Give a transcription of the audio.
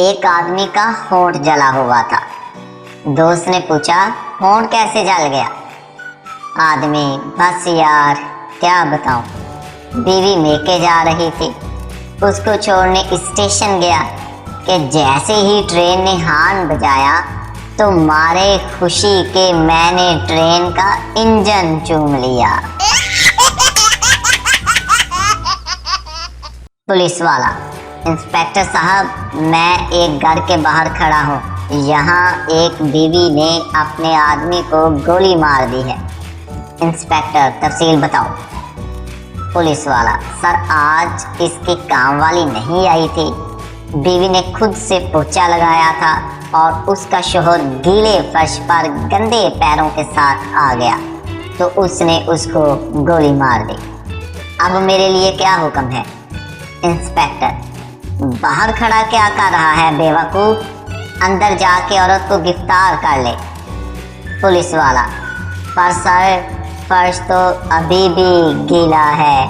एक आदमी का होंठ जला हुआ था। दोस्त ने पूछा, होंठ कैसे जल गया? आदमी, बस यार क्या बताऊं, बीवी मेके जा रही थी, उसको छोड़ने स्टेशन गया कि जैसे ही ट्रेन ने हॉर्न बजाया तो मारे खुशी के मैंने ट्रेन का इंजन चूम लिया। पुलिस वाला, इंस्पेक्टर साहब, मैं एक घर के बाहर खड़ा हूँ, यहाँ एक बीवी ने अपने आदमी को गोली मार दी है। इंस्पेक्टर, तफसील बताओ। पुलिस वाला, सर आज इसकी काम वाली नहीं आई थी, बीवी ने खुद से पोछा लगाया था और उसका शौहर गीले फर्श पर गंदे पैरों के साथ आ गया तो उसने उसको गोली मार दी। अब मेरे लिए क्या हुक्म है? इंस्पेक्टर, बाहर खड़ा क्या कर रहा है बेवकूफ, अंदर जाके औरत को गिरफ्तार कर ले। पुलिस वाला, पर सर फर्श तो अभी भी गीला है।